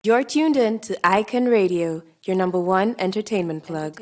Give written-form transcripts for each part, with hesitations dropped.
You're tuned in to Icon Radio, your number one entertainment plug.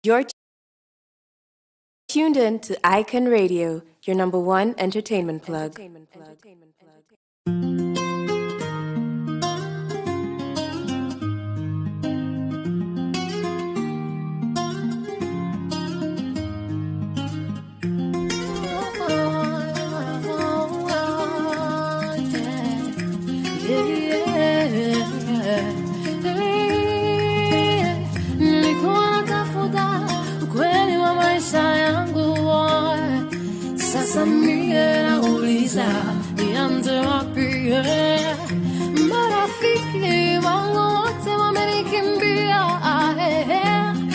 You're tuned in to Icon Radio, your number one entertainment plug. Nianze wapi? Marafiki wangu wote wamenikimbia.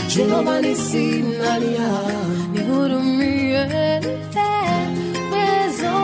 Jehova nisinalia, nihurumie. Wezo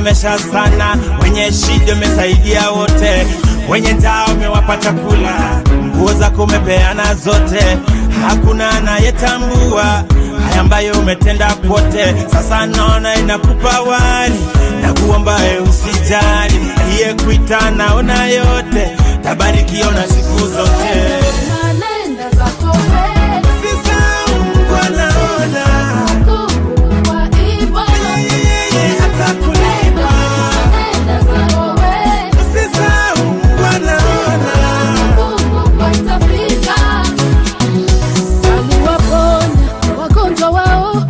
umesomesha sana, wenye shida umesaidia wote, wenye njaa umewapa chakula, nguo zako umepeana zote, hakuna anayetambua haya ambayo umetenda kote. Sasa naona inakupa wali na kuomba usijali, iye kuita naona yote, tabarikiwa na siku zote. Nenda zako wewe, sisa wanaona kwa ibada atakulipa. nenda zako wewe, Sisa wanaona kwa itafika. Aliwaponya wagonjwa wao,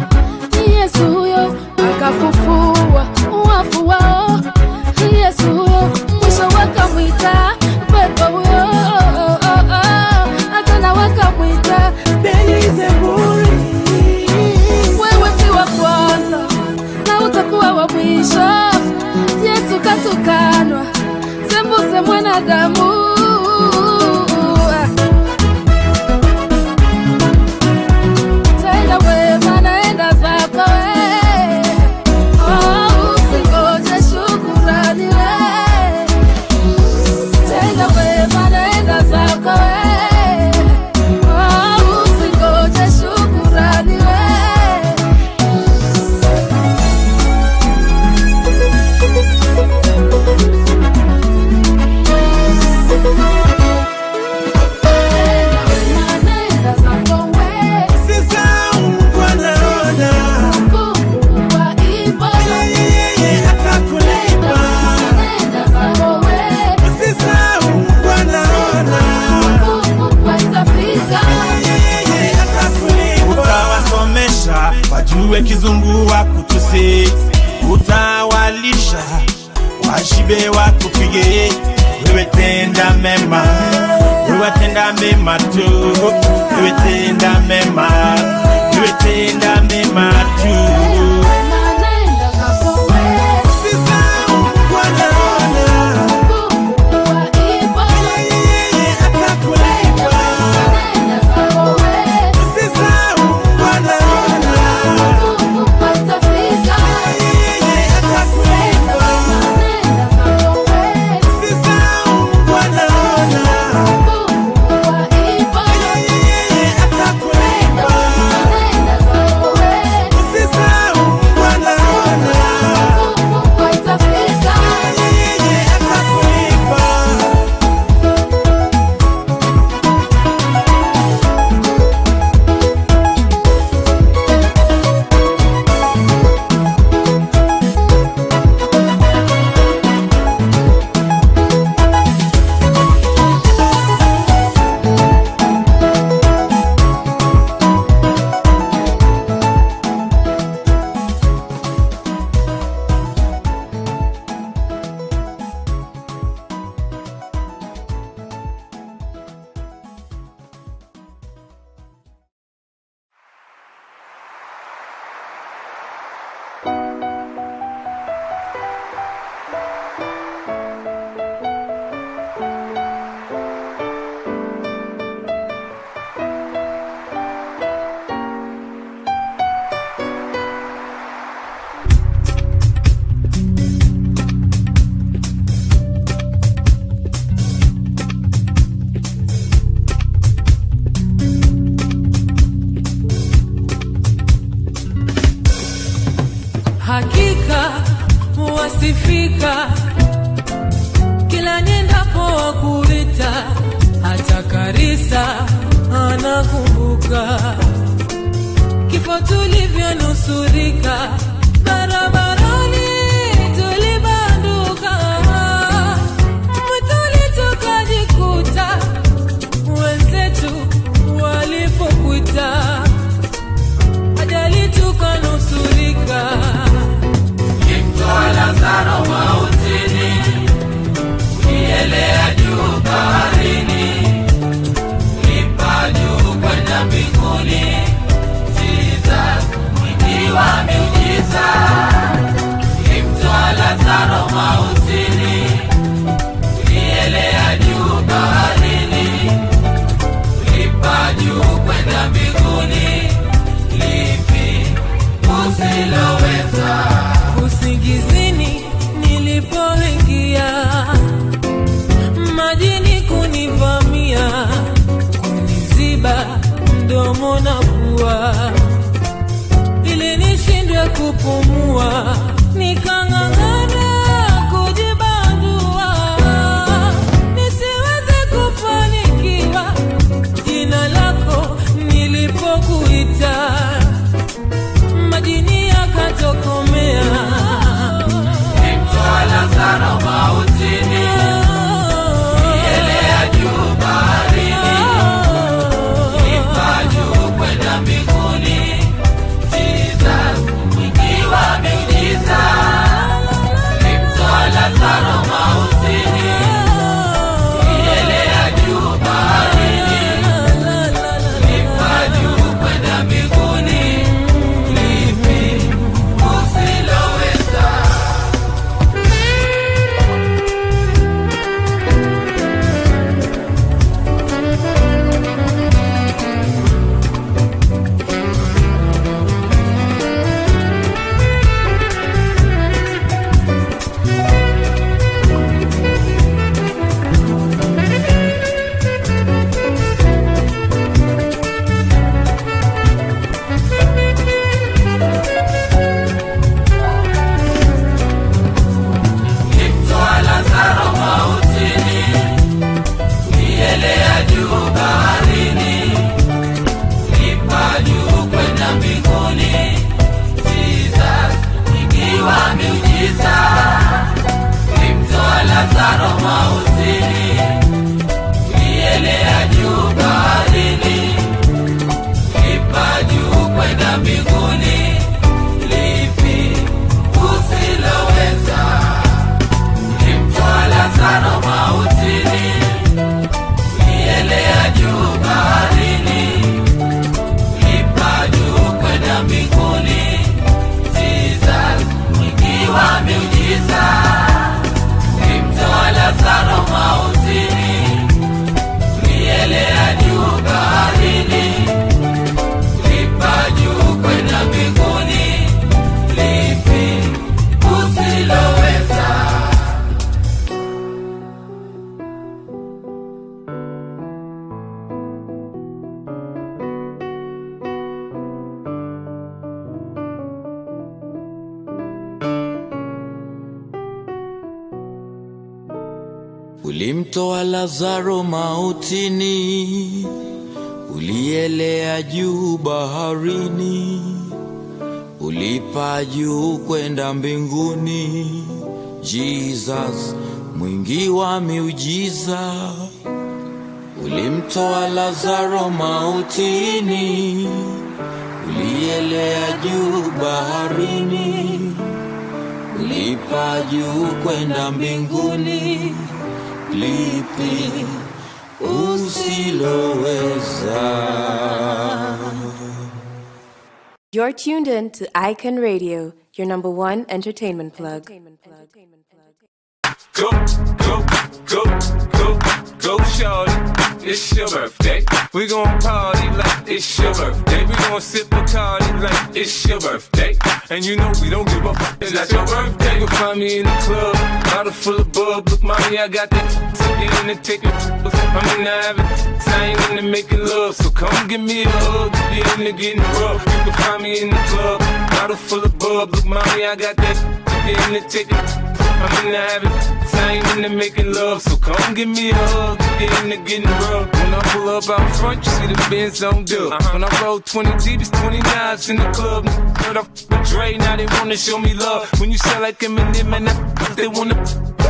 Yesu huyo akafufua wafu wao, Yesu huyo mwisho wakamwita pepo huyo, hata na wakamwita Beelzebuli. Wewe si wa kwanza na utakuwa wa mwisho. Yesu katukanwa sembuse mwanadamu. Tenda wema naenda zako wewe, usingoje shukrani wewe. Tenda wema naenda zako wewe, usingoje shukrani wewe. Nenda zako wewe, sisa wanaona kwa ibada atakulipa. nenda zako wewe, Sisa wanaona kwa itafika. utawasomesha wajue kizungu wakutusi, utawalisha washibe wakupige. Wewe tenda mema, wewe tenda mema tu, wewe tenda mema, wewe tenda mema tu. Nenda zako wewe, Sisa wanaona kwa ibada atakulipa. nenda zako wewe, Sisa wanaona kwa itafika. atakulipa. Nenda zako wewe, Sisa wanaona kwa ibada atakulipa. nenda zako wewe, Sisa wanaona kwa itafika. atakulipa. Hakika wasifika kila niendapo wakuita, hata Karisa anakumbuka kifo tulivyonusurika, barabarani tulibanduka, mwituni tukajikuta, wenzetu walipokuita, ajali tukanusurika. Mtoa Lazaro mautini, ulielea juu baharini, ulipaa juu kwenda mbinguni. Jesus, mwingi wa miujiza, kupumua, nikang'ang'ana kujibandua, nisiweze kufanikiwa jina lako nilipokuita, majini yakatokomea. Nimtoa Lazaro mautini, nielea juu baharini, nipaa juu kwenda mbinguni. Jesus, mwingi wa miujiza. Nimtoa Lazaro mautini, nielea juu baharini, nipaa juu kwenda mbinguni. Lipi usiloweza? Nimtoa Lazaro mautini, nielea juu baharini, nipaa juu kwenda mbinguni. Jesus, mwingi wa miujiza. Nimtoa Lazaro mautini, nielea juu baharini, nipaa juu kwenda mbinguni. Lipi usiloweza? Nimtoa Lazaro mautini, nielea juu baharini, nipaa juu kwenda mbinguni. Jesus, mwingi wa miujiza. Nimtoa Lazaro mautini, nielea juu baharini, nipaa juu kwenda mbinguni. Lipi usiloweza? Ulimtoa Lazaro mautini, ulielea juu baharini, ulipaa juu kwenda mbinguni. Jesus, mwingi wa miujiza. Ulimtoa Lazaro mautini, ulielea juu baharini, ulipaa juu kwenda mbinguni. Lipi usiloweza? You're tuned in to Icon Radio, your number one entertainment plug. Go, go, go, go, go, shorty. It's your birthday. We gon' party like it's your birthday. We gon' sip a party like it's your birthday. And you know we don't give up. It's not your birthday. You'll find me in the club, bottle full of bub. Look, mommy, I got that ticket in the ticket. I'm in the having, I ain't into making love. So come give me a hug. You're into getting rough. You can find me in the club, bottle full of bub. Look, mommy, I got that ticket in the ticket. I'm in the having, I ain't into making love. So come give me a hug. You're into getting rough. When I pull up out front, you see the Benz on dub. When I roll 20 deep, it's 29s in the club. Heard up with Dre, now they wanna show me love. When you sell like Eminem, man, they wanna.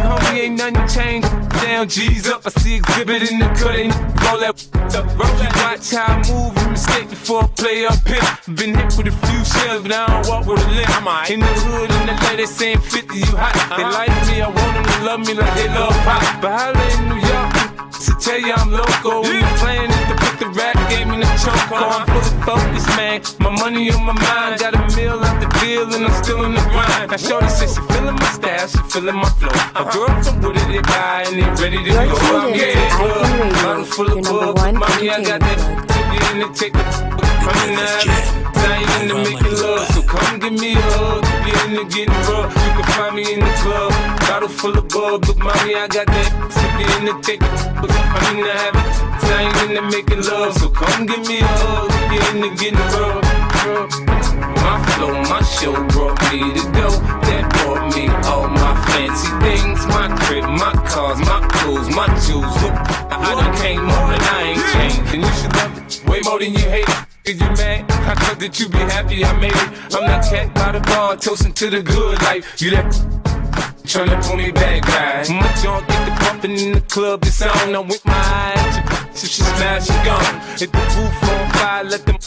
Homie, ain't nothing changed. Down, G's up. I see exhibit in the cut. Ain't roll that up. You watch how I move. You mistake before I play up here. Been hit with a few shells, but I don't walk with a limp. In the hood, in the LA, they saying 50, you hot. They like me, I want them to love me like they love pop. But holla in New York, to tell you I'm loco. When the plan is to put the rap game in the choke. I'm fully focused, man. My money on my mind. Got a meal out the deal, and I'm still in the grind. Now shorty says she feeling my style, she feeling my flow. A girl from Wooded, they buy, and they ready to You're go. tuned I'm in to getting Icon love. Radio, Bottle full your of number bub. one Mommy, I got that entertainment plug. ticket in the ticket. I'm in the habit, I ain't into making love. So come give me a hug. You're into getting rough. You can find me in the club, bottle full of bub. Look, mommy, I got that ticket in the ticket. I'm in the habit, I ain't into making love. So come give me a hug. You're into getting rough. my flow, my show brought me to go. That brought me all my fancy things, my crib, my cars, my clothes, my jewels. Look, I done came up and I ain't changed, and you should love it way more than you hate it. Is you mad? I thought that you be happy I made it. I'm that cat by the bar, toasting to the good life. You that tryna pull me back, right? My junk get the pumping in the club, it's on. I'm with my eyes, if she smash, she gone. Hit the roof on fire, let them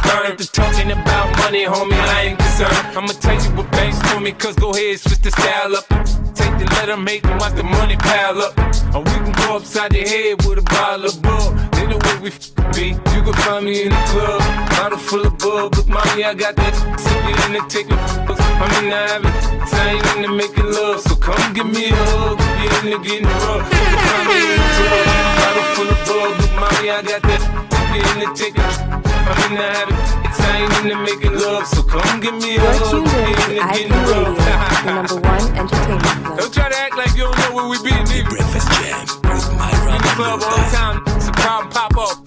burn. Just talking about money, homie, I ain't concerned. I'ma tell you what banks told me, cause go ahead, switch the style up. Take the let them hate and watch the money pile up. Or we can go upside the head with a bottle of bug. They know where we be. You can find me in the club, bottle full of bug. Look, mommy, I got that you in the taking photos. I'm in the having, I ain't into making love. So come give me a hug, you in the getting rough. You can find me in the club, bottle full of bug. Look, mommy, I got that you in the taking. I'm in the having, I ain't into making love. So come give me a You're hug, tuned you in in to the I getting Can Radio, rough. the number one entertainment club. Don't try to act like you don't know where we be, nigga. Breakfast Jam with Myra. In the club all the time, it's a problem pop up.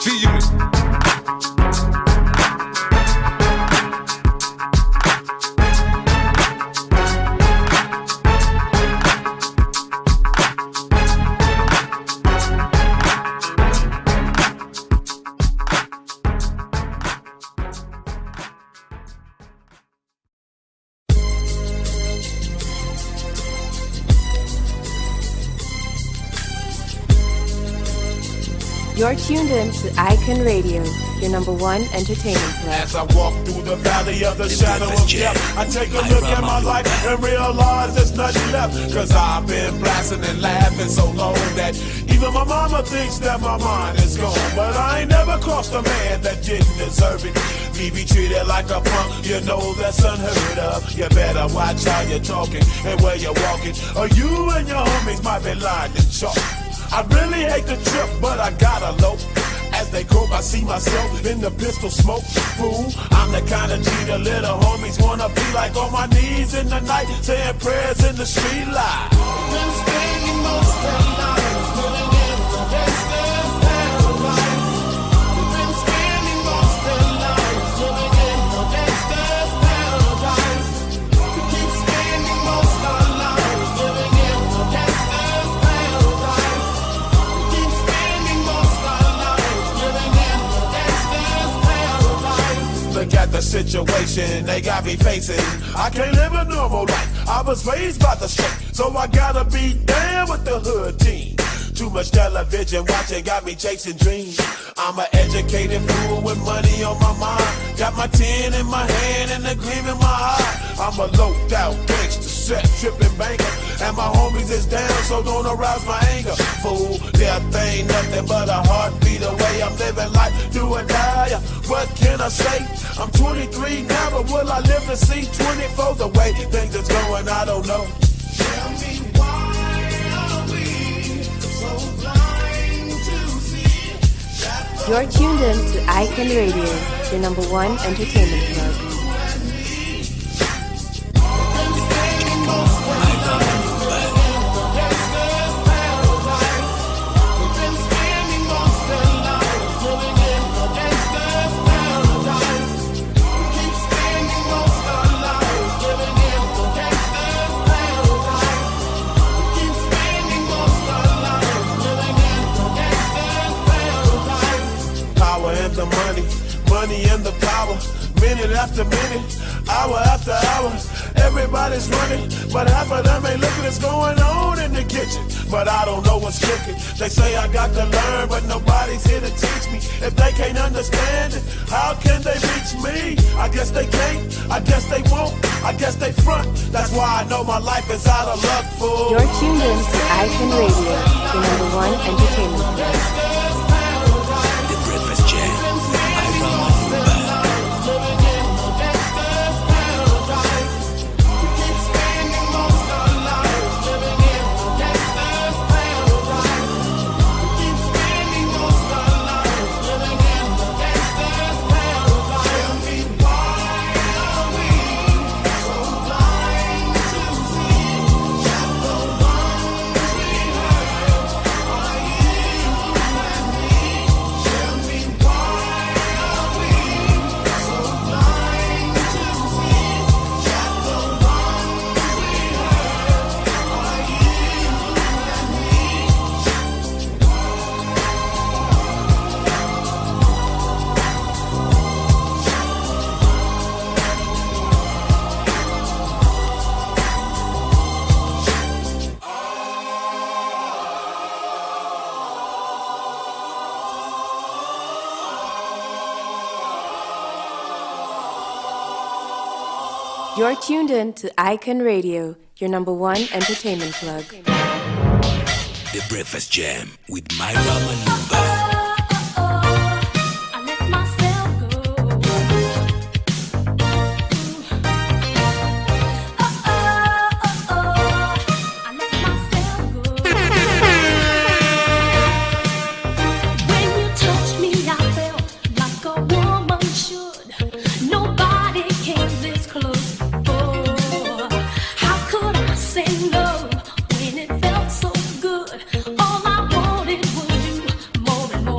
G-Unit. You're tuned in to Icon Radio, your number one entertainment club. As I walk through the valley of the shadow of death, I take a look at my life and realize there's nothing left. Cause I've been blasting and laughing so long that even my mama thinks that my mind is gone. But I ain't never crossed a man that didn't deserve it. Me be treated like a punk, you know that's unheard of. You better watch how you're talking and where you're walking, or you and your homies might be lined in chalk. I really hate the trip, but I gotta low. As they croak, I see myself in the pistol smoke. Fool, I'm the kind of G the little homies wanna be like, on my knees in the night, saying prayers in the street light. Been spending most of the night living in the gangster's paradise. Been spending most of the night living in the gangster's paradise. We keep spending most of the night living in the gangster's paradise. Look at the situation they got me facing. I can't live a normal life. I was raised by the street, so I gotta be down with the hood team. Too much television watching got me chasing dreams. I'm an educated fool with money on my mind. Got my 10 in my hand and a gleam in my eye. I'm a loped out gangster, set tripping banker, and my homies is down, so don't arouse my anger. Fool, death ain't nothing but a heartbeat away. I'm living life, do or die. What can I say? I'm 23 now, but will I live to see 24? The way things is going, I don't know. Tell me why are we so blind to see that You're tuned in to Icon Radio, your number one entertainment club. the money and the power. Minute after minute, hour after hour, everybody's running, but half of them ain't looking what's going on in the kitchen. But I don't know what's cooking. They say I got to learn, but nobody's here to teach me. If they can't understand it, how can they reach me? I guess they can't, I guess they won't, I guess they front. That's why I know my life is out of luck, fool. You're tuned in to Icon Radio, the number one entertainment place. The Breakfast Jam, Myra, Maloba. You're tuned in to Icon Radio, your number one entertainment plug. The Breakfast Jam with Myra Maloba. All I wanted was you more and more.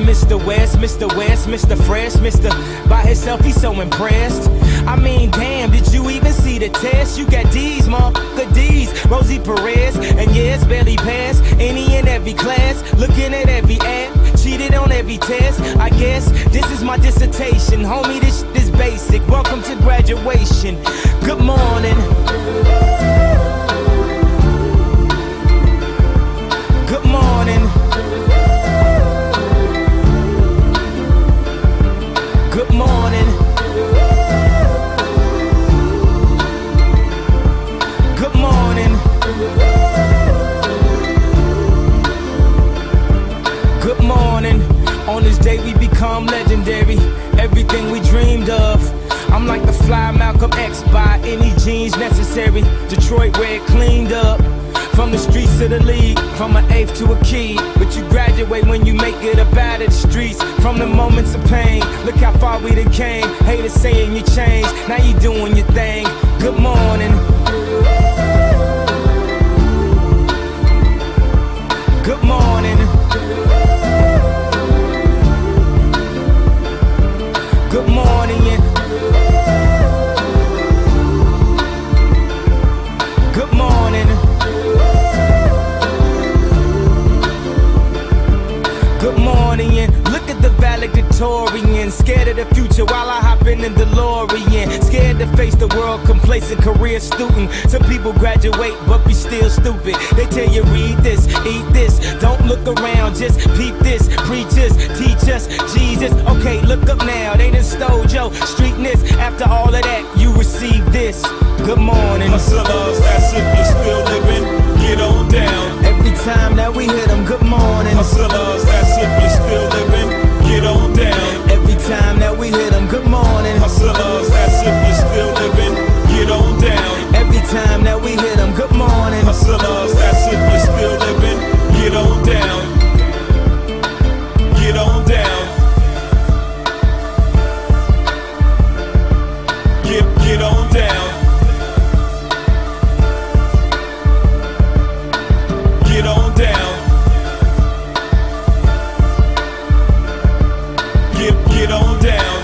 Mr. West, Mr. West, Mr. Fresh, Mr. By himself, he's so impressed. I mean, damn, did you even see the test? You got D's, motherfucker D's, Rosie Perez, and yes, barely passed any and every class, looking at every ad, cheated on every test. I guess this is my dissertation, homie, this is basic. Welcome to graduation. Good morning. Good morning. Good morning. Good morning. Good morning. On this day we become legendary. Everything we dreamed of. I'm like the fly Malcolm X by any genes necessary. Detroit where it cleaned up. From the streets to the league, from an eighth to a key. But you graduate when you make it up out of the streets. From the moments of pain, look how far we done came. Haters saying you changed, now you doing your thing. Good morning. Good morning. Good morning, yeah. Good morning. Good morning, and look at the valedictorian. Scared of the future while I hop in the DeLorean. Scared to face the world, complacent career student. Some people graduate but be still stupid. They tell you read this, eat this. Don't look around, just peep this. Preach us, teach us, Jesus. Okay, look up now, they done stole your streetness. After all of that, you receive this. Good morning. Hustlers, that's if you're still living, get on down. Every time that we hit them, good morning. Hustlers, that's if you're still living, get on down. Every time that we hit them, good morning. Hustlers, that's if you're still living, get on down. Every time that we hit them, good morning. Hustlers, that's if you're still living, get on down. Get on down. Get on down. Get on down. Get on down.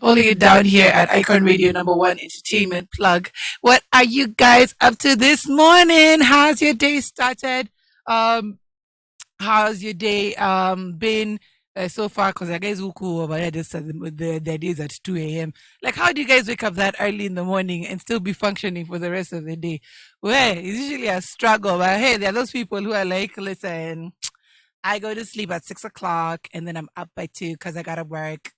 Holding it down here at Icon Radio #1 Entertainment Plug. What are you guys up to this morning? How's your day started? How's your day been so far? Because I guys who cool over there this their days at 2 a.m. Like, how do you guys wake up that early in the morning and still be functioning for the rest of the day? Well, it's usually a struggle. But hey, there are those people who are like, listen, I go to sleep at 6 o'clock and then I'm up by 2 because I gotta work.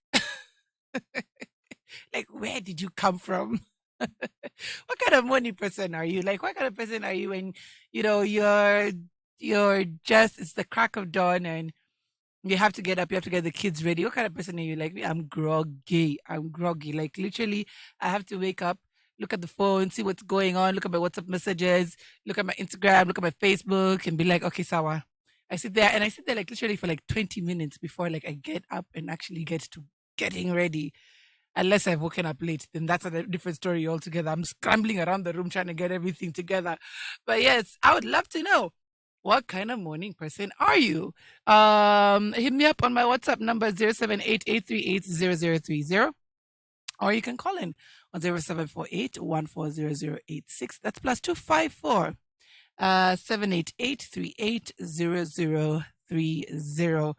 Like, where did you come from? What kind of morning person are you? Like, what kind of person are you when you're just it's the crack of dawn and you have to get up, you have to get the kids ready. What kind of person are you? Like me, I'm groggy. Like, literally, I have to wake up, look at the phone, see what's going on, look at my WhatsApp messages, look at my Instagram, look at my Facebook, and be like, okay, Sawa. I sit there like literally for like 20 minutes before like I get up and actually get to getting ready. Unless I've woken up late, then that's a different story altogether. I'm scrambling around the room trying to get everything together. But yes, I would love to know, what kind of morning person are you? Hit me up on my WhatsApp number 0788380030, or you can call in on 0748140086. That's +254 788380030.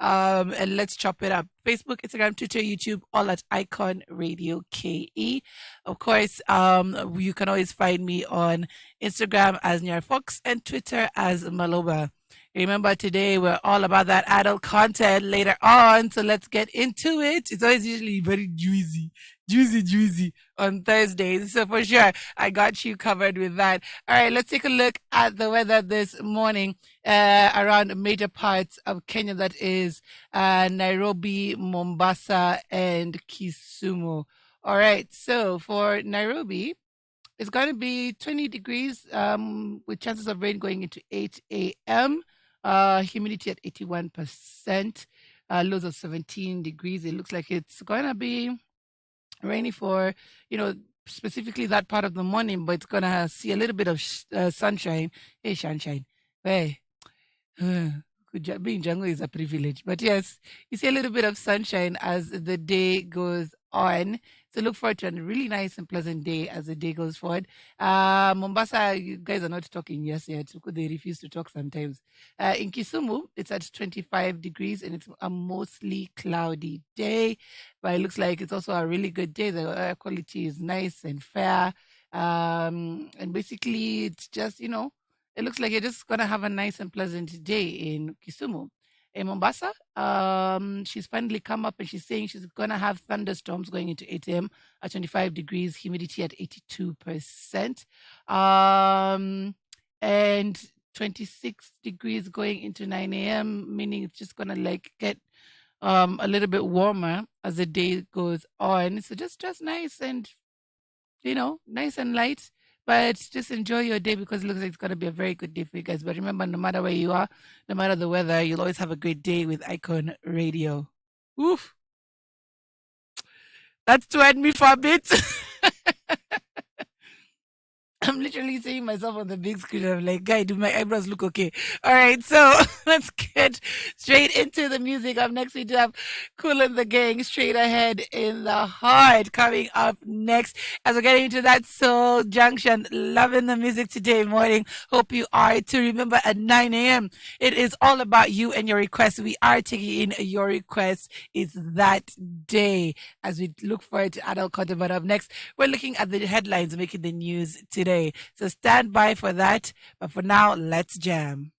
And let's chop it up. Facebook, Instagram, Twitter, YouTube, all at Icon Radio KE. Of course, you can always find me on Instagram as Nyar Fox and Twitter as Maloba. Remember, today we're all about that adult content later on, so let's get into it. It's always usually very juicy. juicy on Thursdays. So for sure, I got you covered with that. All right, let's take a look at the weather this morning around major parts of Kenya. That is Nairobi, Mombasa, and Kisumu. All right, so for Nairobi, it's going to be 20 degrees with chances of rain going into 8 a.m. Humidity at 81%. Lows of 17 degrees. It looks like it's going to be rainy for, specifically that part of the morning, but it's going to see a little bit of sunshine. Hey, sunshine. Hey. Being jungle is a privilege. But yes, you see a little bit of sunshine as the day goes on. So look forward to a really nice and pleasant day as the day goes forward. Mombasa, you guys are not talking yes yet because they refuse to talk sometimes. In Kisumu, it's at 25 degrees and it's a mostly cloudy day. But it looks like it's also a really good day. The air quality is nice and fair. And basically, it's just, it looks like you're just gonna have a nice and pleasant day in Kisumu. In Mombasa, she's finally come up and she's saying she's gonna have thunderstorms going into 8 a.m. at 25 degrees, humidity at 82%, and 26 degrees going into 9 a.m., meaning it's just gonna get a little bit warmer as the day goes on. So just nice and nice and light. But just enjoy your day because it looks like it's going to be a very good day for you guys. But remember, no matter where you are, no matter the weather, you'll always have a great day with Icon Radio. Oof. That's to end me for a bit. I'm literally seeing myself on the big screen. I'm like, guy, do my eyebrows look okay? All right, so let's get straight into the music. Up next, we do have Cool and the Gang, Straight Ahead in the Heart, coming up next as we're getting into that Soul Junction. Loving the music today morning. Hope you are too. Remember, at 9 a.m., it is all about you and your requests. We are taking in your requests. It's that day as we look forward to adult content. But up next, we're looking at the headlines making the news today. So stand by for that. But for now, let's jam.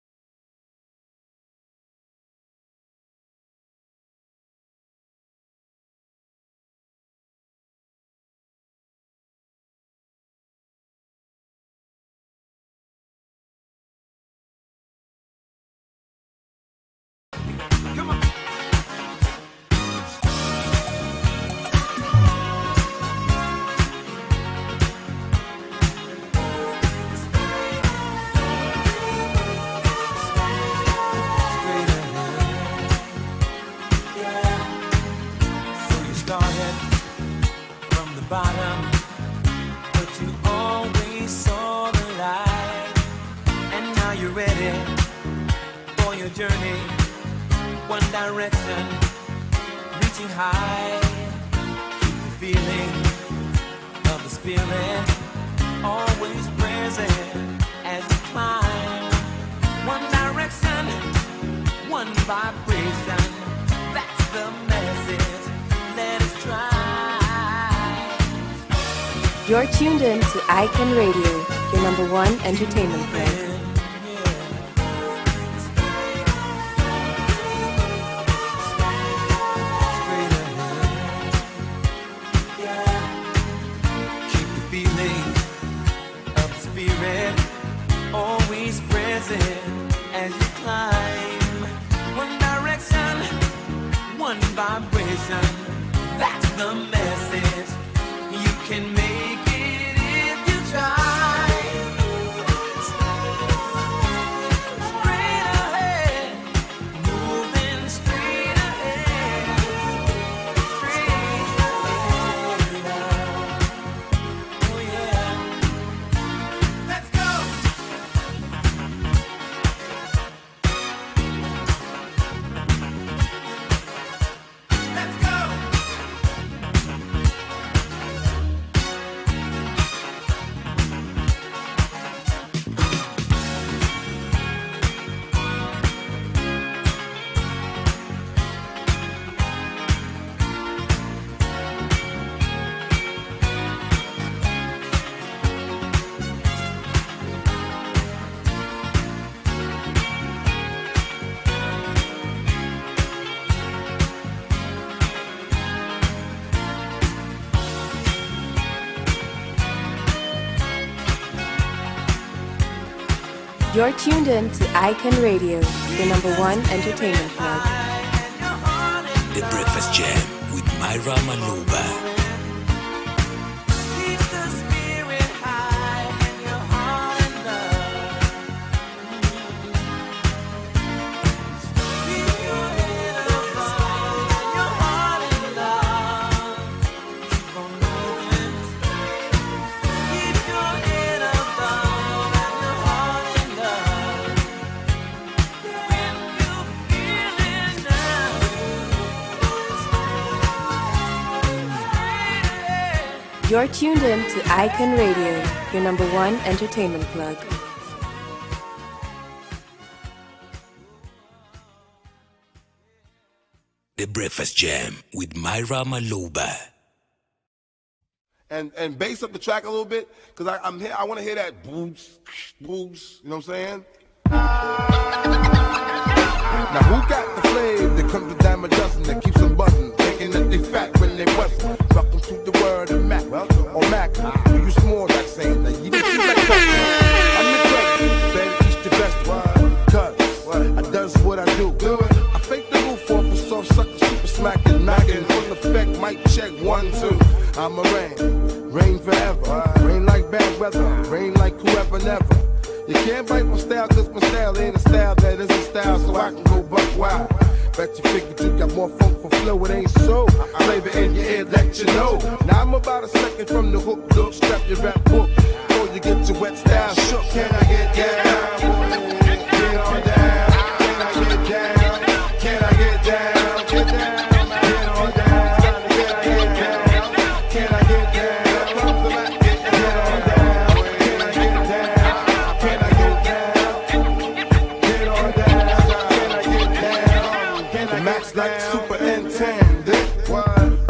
Bottom, but you always saw the light, and now you're ready for your journey. One direction, reaching high. Keep the feeling of the spirit always present as you climb. One direction, one vibration. That's the message. Let us try. You're tuned in to Icon Radio, your number one entertainment plug. Keep the feeling of the spirit always present as you climb. One direction, one vibration. That's the message. You can make it if you try. Straight ahead, moving straight ahead, straight ahead. Oh yeah, let's go. Let's go. You're tuned in to Icon Radio, your number one entertainment plug. The Breakfast Jam with Myra Maloba. You're tuned in to Icon Radio, your number one entertainment plug. The Breakfast Jam with Myra Maloba. And bass up the track a little bit, because I'm here. I want to hear that booms, booms. You know what I'm saying? Now who got the flame that comes to dime a dozen that keeps them buzzing, thinking that they fat when they bustin'? Welcome to the world of Mac, or Mac. You use more like saying that you didn't see that question. I'm the great, better each the best one. Cause I does what I do. I fake the roof off a soft sucker, super smacking, knocking, full effect, mic check 1, 2. I'm a rain forever, rain like bad weather, rain like whoever never. You can't bite my style, cause my style ain't a style that is a style, so I can go buck wild. Bet you figured you got more funk for flow, it ain't so. Flavor in your ear, let you know. Now I'm about a second from the hook, look, strap your rap book, before you get your wet style shook. Can I get down? Get on down. Can I get down? Can I get down? Get down. Get on down. Can I get down? Can I get down? Get on down. Can I get down? Can I get down? Get on down. Can I get down? The max like super intended.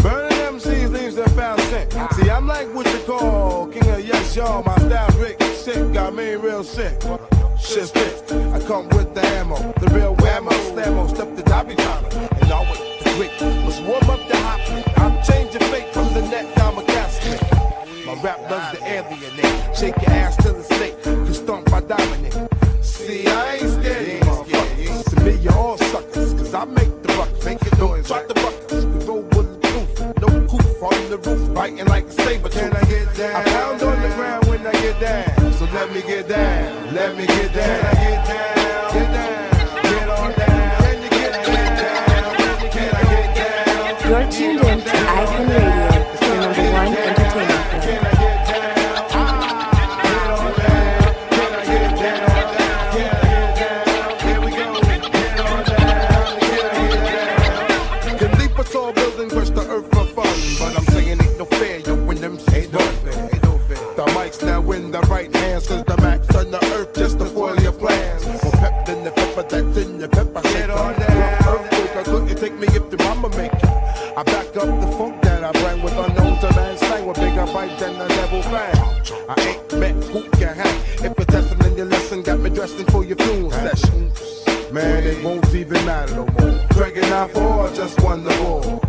Burning MCs leaves their foul scent. See, I'm like what you call king of yes, y'all. My style Rick sick, got me real sick. Shit's fixed. I come with the ammo, the real whammo, slammo, step the dobby dollar, and always the quick. Let's warm up the hot. I'm changing fate from the net down my casket. My rap loves the alienate. Shake your ass till it's late. You stomp by dominate. See, I ain't scared of motherfuckers. To me, you're all suckers, cause I make the buckets. Make it noise, drop the buckets. We roll bulletproof, no poof on the roof, biting like a saber. Can I get down? I pound on the ground when I get down. So let me get down, let me get down. Can I get down? Get down, get on down. Can you get down? Can I get down? You're tuned in to Icon Radio, your number one entertainment plug. Can I get down? Get on down. Can I get down? Can I get down? Here we go. Get on down. Can I get down? Can leap a tall building, crush the earth for fun, but I'm saying ain't no fair. Yo, when them ain't no fair. The mic's now in the right hands, cause the max on the earth just to foil your plans. More pep than the pepper that's in your pepper. Get on down. Earthquake, I couldn't take me if the mama make it. I back up the funk that I bring with unknown to man slang with bigger bite than the devil fang. I ain't met who can hang. If you're testing in your lesson, got me dressing for your funeral session. Man, it won't even matter no more. Dragging out for just won the war.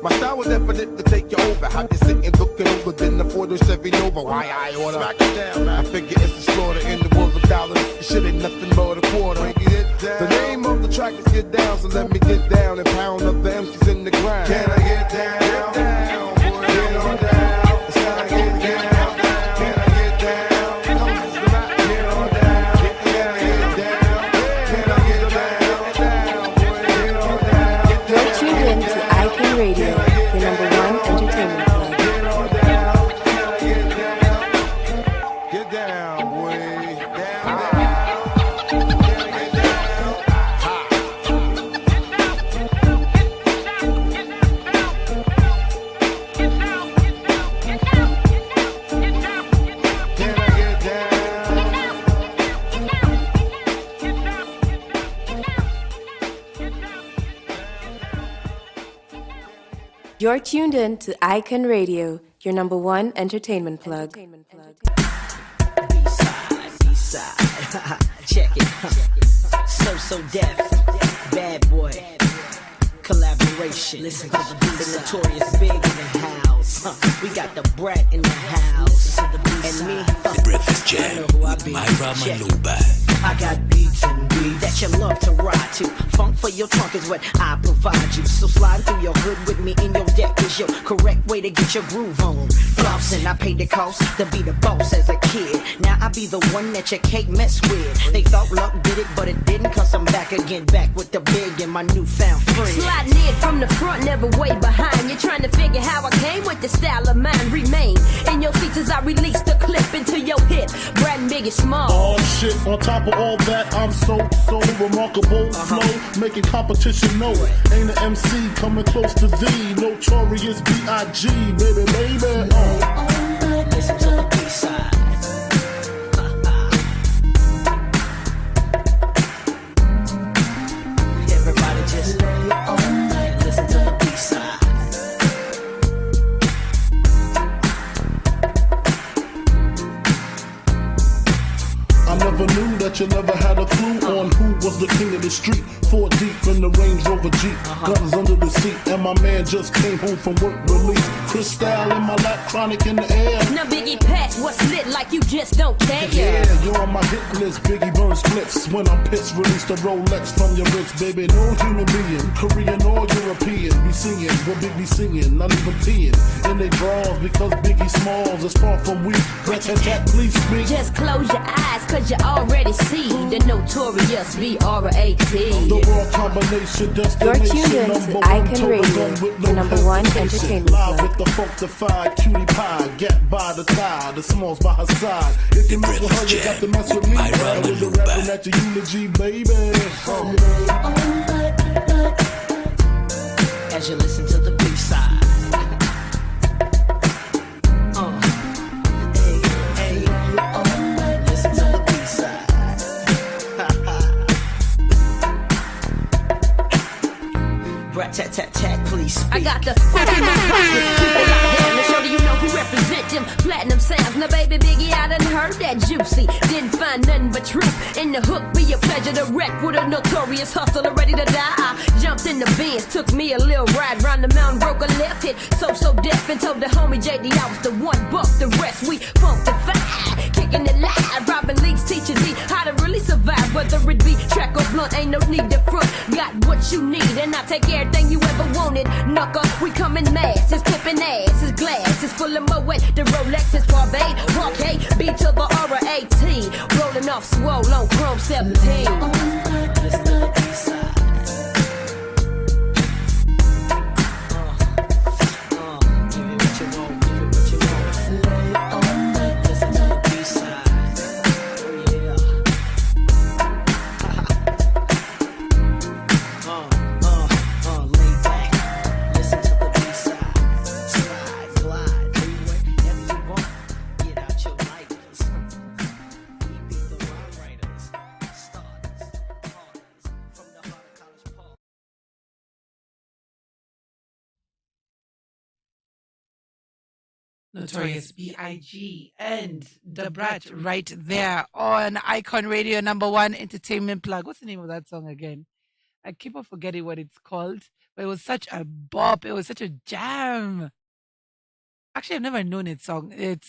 My style was definite to take you over. Have you sitting looking over, then the Ford Chevy Nova. Why I wanna back it down, man. I figure it's a slaughter in the world of dollars. Shit ain't nothing but a quarter. The name of the track is Get Down, so let me get down and pound up the empties in the ground. Can I get down? Get down, boy. Get on down. It's time to get down. Can I get down? Get on down. Can I get down? Can I get down? Boy, get on down. You're tuned in to Icon Radio, your number one entertainment plug. Get on down. Can I get down? Get down, boy. Down, down. Can I get down? Can I get You're tuned in to Icon Radio, your number one entertainment plug. B-side. Check it. So deaf. Bad boy. Collaboration. Listen to the notorious big in the house. We got the brat in the house. And me. The Breakfast Jam with Myra Maloba. I got beats and beats that you love to ride to. Funk for your trunk is what I provide you. So slide through your hood with me in your deck is your correct way to get your groove on. Flossing, I paid the cost to be the boss as a kid. Now I be the one that you can't mess with. They thought luck did it, but it didn't, cause I'm back again, back with the big and my newfound friend. Sliding in from the front, never way behind. You're trying to figure how I came with the style of mine. Remain in your seats as I release the clip into your hip. Brad and Biggie Small. Oh shit, on top of all that, I'm so remarkable. Flow, making competition know. Ain't an MC coming close to thee. Notorious B.I.G. Baby, baby. Listen to the B-side. Everybody just lay on and listen to the B-side. I never knew that you never had a clue on who was the king of the street. 4 deep in the Range Rover Jeep, guns under the seat, and my man just came home from work release. Crystal in my lap, chronic in the air. Now Biggie Pat, what's lit like you just don't care? Yeah, you're on my hit list. Biggie burns splits when I'm pissed. Release the Rolex from your wrist, baby. No human being, Korean or European, be singing what Big be singing, not even peeing in they draws because Biggie Smalls is far from weak. Rat-tat-tat, please speak. Just close your eyes, cause you already see the notorious B.R.A.T. The raw combination, You're tuned in to Icon Radio, the #1 entertainment live plug. with the funkified cutie pie, get by the thigh, the smalls by her side. If you mess with her, you got to mess with me. Myra With the Maloba. rapping at your eulogy, baby. As you listen to the B-side. Listen to the B-side. Rat-tat-tat-tat, please speak. I got the funk in my pocket. Keep it locked down to show that you know who represent them platinum sounds. Now, baby Biggie, I done heard that juicy. Didn't find nothing but truth in the hook. Be a pleasure to wreck with a notorious hustler ready to die. I jumped in the Benz, took me a little ride round the mountain, broke a left hit. So deaf and told the homie JD I was the one. Buck the rest, we funkified, kicking it live. Robin Leaks teaching me how to really survive. Whether it be track or blunt, ain't no need to front. Got what you need, and I take everything you ever wanted. Knucker, we come in masses, clipping asses, glasses full of Moet. The Rolex is Barbade, Parquet, B to the R-A-T. Rolling off swole on Chrome 17. Listen to the B-side. Give it what you want, give it what you want. Listen to the B-side. Lay back. Listen to the B-side. Slide, glide, do whatever you want. Get out your lighters. We be the rhyme writers, starters, partners, from the heart of College Park. Notorious B.I.G. and the Brat right there on Icon Radio, #1 entertainment plug. What's the name of that song again? I keep on forgetting what it's called, but it was such a bop. It was such a jam. Actually, I've never known its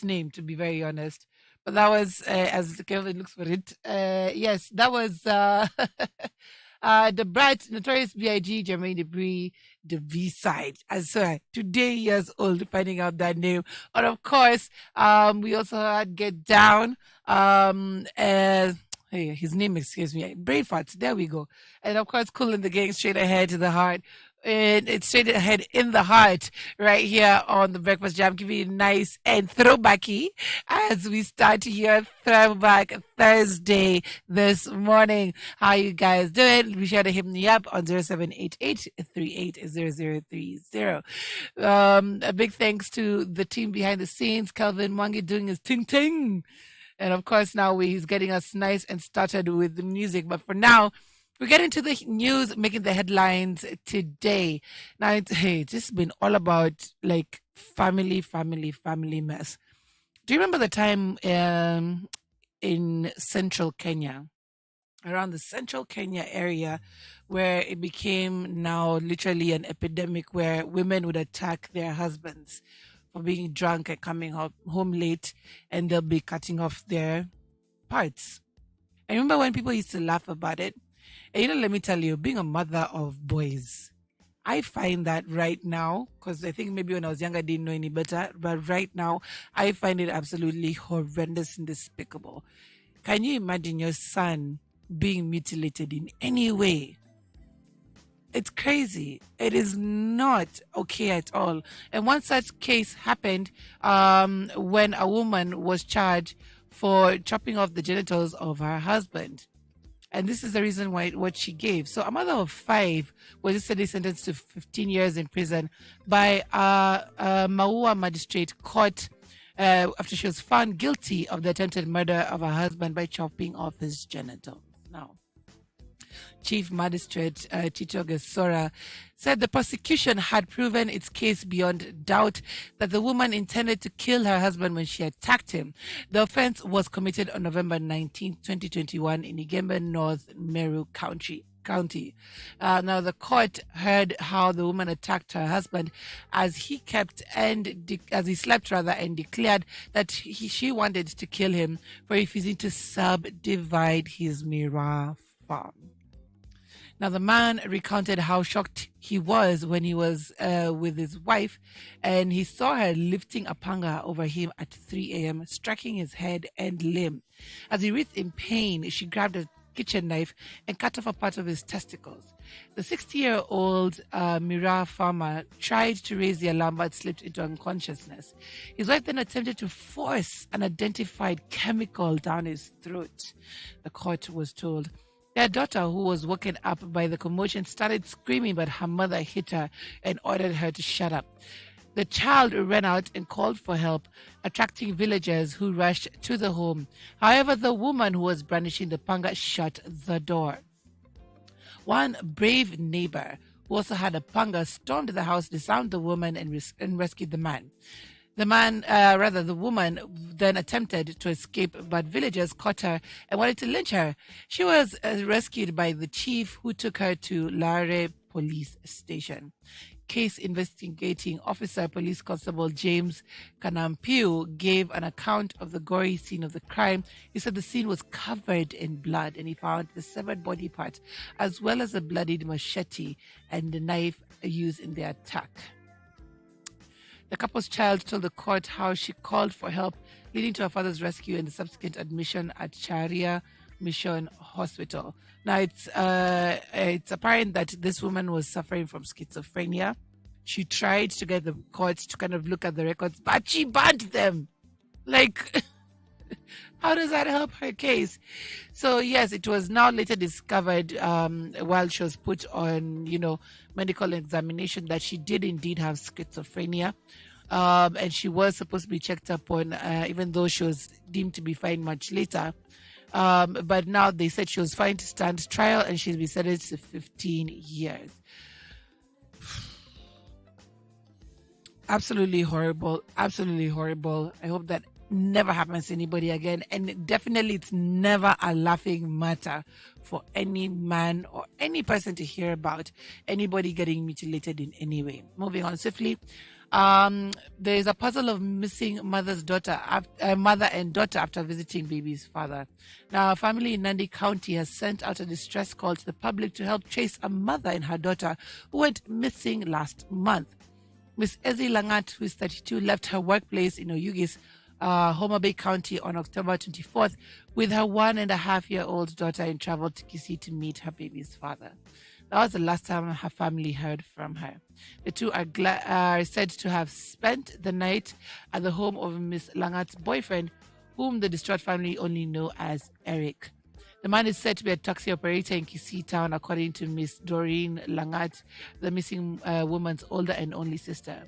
name, to be very honest. But that was, as Kelvin looks for it, yes, that was the Brat, Notorious B.I.G., Jermaine Debris, the V-side. As today years old, finding out that name. And of course, we also had Get Down. Hey, his name, excuse me, Brain Farts. There we go. And of course, Cool in the Gang, Straight Ahead to the Heart. And it's straight ahead in the heart right here on the Breakfast Jam, giving you nice and throwbacky as we start here Throwback Thursday this morning. How you guys doing? Be sure to hit me up on 0788-380030. A big thanks to the team behind the scenes, KELVIN MWANGI doing his ting-ting. And of course, now he's getting us nice and started with the music. But for now, we get into the news making the headlines today. Now, it's just been all about like family mess. Do you remember the time in central Kenya, around the central Kenya area, where it became now literally an epidemic where women would attack their husbands for being drunk and coming home late, and they'll be cutting off their parts? I remember when people used to laugh about it. And let me tell you, being a mother of boys, I find that right now, because I think maybe when I was younger I didn't know any better, but right now I find it absolutely horrendous and despicable. Can you imagine your son being mutilated in any way? It's crazy. It is not okay at all. And one such case happened when a woman was charged for chopping off the genitals of her husband. And this is the reason why what she gave. So a mother of 5 was yesterday sentenced to 15 years in prison by a Maua magistrate court after she was found guilty of the attempted murder of her husband by chopping off his genitals. Now, Chief Magistrate Tito Gesora said the prosecution had proven its case beyond doubt that the woman intended to kill her husband when she attacked him. The offense was committed on November 19, 2021 in Igembe North Meru County. Now, the court heard how the woman attacked her husband as he as he slept and declared that she wanted to kill him for refusing to subdivide his Myra farm. Now, the man recounted how shocked he was when he was with his wife and he saw her lifting a panga over him at 3 a.m., striking his head and limb. As he writhed in pain, she grabbed a kitchen knife and cut off a part of his testicles. The 60-year-old Myra farmer tried to raise the alarm but slipped into unconsciousness. His wife then attempted to force an unidentified chemical down his throat, the court was told. Their daughter, who was woken up by the commotion, started screaming, but her mother hit her and ordered her to shut up. The child ran out and called for help, attracting villagers who rushed to the home. However, the woman who was brandishing the panga shut the door. One brave neighbor, who also had a panga, stormed the house, disarmed the woman, and rescued the man. The woman then attempted to escape, but villagers caught her and wanted to lynch her. She was rescued by the chief, who took her to Lare police station. Case investigating officer, Police Constable James Kanampiu, gave an account of the gory scene of the crime. He said the scene was covered in blood and he found the severed body part, as well as a bloodied machete and the knife used in the attack. The couple's child told the court how she called for help, leading to her father's rescue and the subsequent admission at Sharia Mission Hospital. Now, it's apparent that this woman was suffering from schizophrenia. She tried to get the courts to kind of look at the records, but she banned them. Like, how does that help her case? So, yes, it was now later discovered while she was put on, medical examination that she did indeed have schizophrenia. And she was supposed to be checked up on, even though she was deemed to be fine much later. But now they said she was fine to stand trial and she's been sentenced to 15 years. Absolutely horrible. Absolutely horrible. I hope that never happens to anybody again. And definitely it's never a laughing matter for any man or any person to hear about anybody getting mutilated in any way. Moving on swiftly. There is a puzzle of missing mother and daughter after visiting baby's father. Now, a family in Nandi County has sent out a distress call to the public to help trace a mother and her daughter who went missing last month. Miss Ezi Langat, who is 32, left her workplace in Oyugis, Homa Bay County on October 24th with her 1.5-year-old daughter and traveled to Kisii to meet her baby's father. That was the last time her family heard from her. The two are said to have spent the night at the home of Miss Langat's boyfriend, whom the distraught family only know as Eric. The man is said to be a taxi operator in Kisii town, according to Miss Doreen Langat, the missing woman's older and only sister.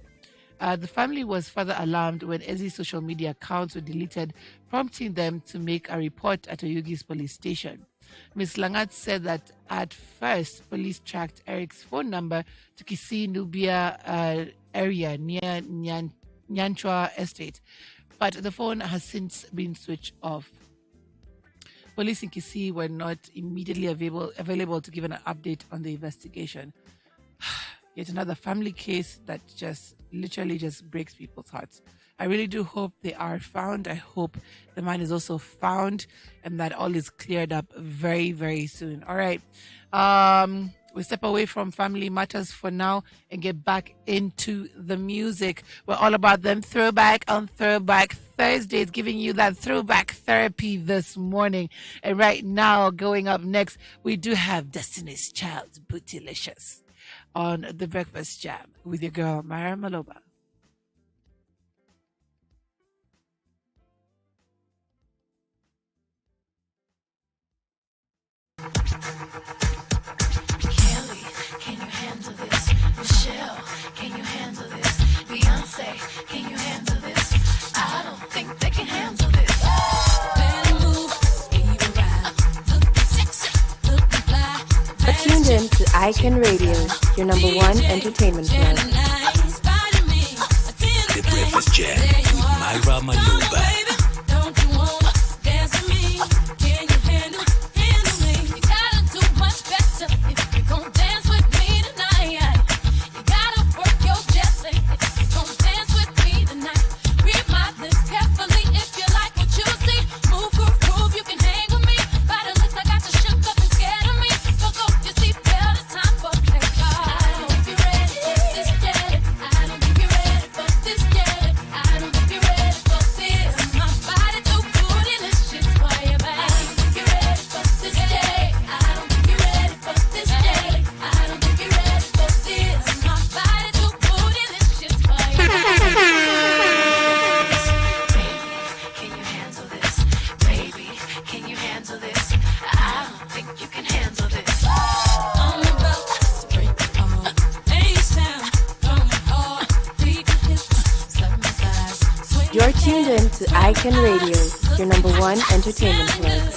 The family was further alarmed when Ezi's social media accounts were deleted, prompting them to make a report at Oyugi's police station. Ms. Langat said that at first, police tracked Eric's phone number to Kisii Nubia area near Nyanchwa Estate, but the phone has since been switched off. Police in Kisii were not immediately available to give an update on the investigation. Yet another family case that just literally just breaks people's hearts. I really do hope they are found. I hope the man is also found and that all is cleared up very, very soon. All right. We step away from family matters for now and get back into the music. We're all about them throwback on Throwback Thursdays, giving you that throwback therapy this morning. And right now, going up next, we do have Destiny's Child's Bootylicious on the Breakfast Jam with your girl, Myra Maloba. Can you handle this? Michelle, can you handle this? Beyonce, can you handle this? I don't think they can handle this. Better move, even ride. Looking sexy, looking fly. You're tuned in to Icon Radio, your number one entertainment plug. The Breakfast Jam with Myra Maloba. Don't you wanna dance with me? Can you handle me? You gotta do much better if you're gonna dance with me tonight. You gotta work your chest if you're gonna dance with me tonight. Read my lips carefully if you like what you see. Move, groove, you can hang with me. By the looks I got you shook up and scared of me. Fuck up your seatbelt, it's time for play. I don't think you're ready for this jelly. I don't think you're ready for this jelly. I don't think you're ready for this. My body too bootylicious for you, babe. I don't think you're ready for this jelly. I don't think you're ready for this jelly. I don't think you're ready for this. My body too bootylicious for you, baby. Can you handle this? Baby, can you handle this? I don't think you can handle this. I'm about to break it all. H-Town, going hard. Beat the hips, slap my thighs. Swing You're tuned in to Icon Radio, your number one entertainment plug.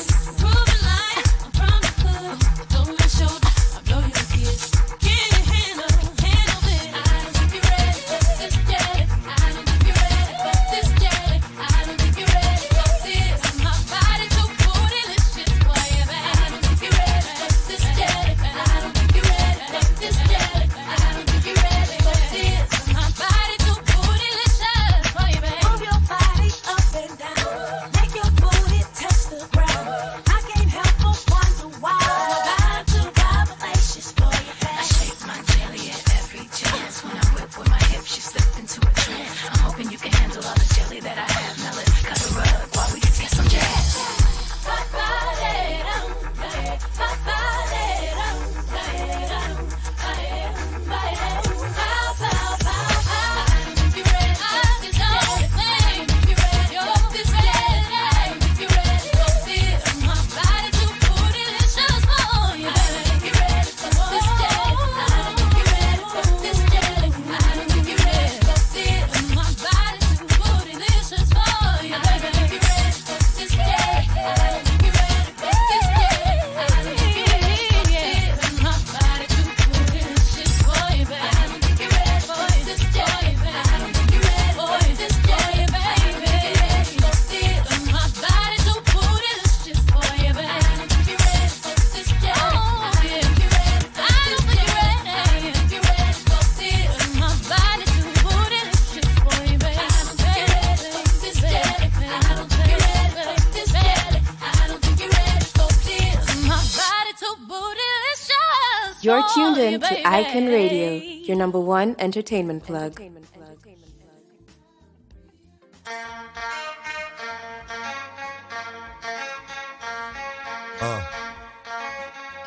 You're tuned in to Icon Radio, your number one entertainment plug.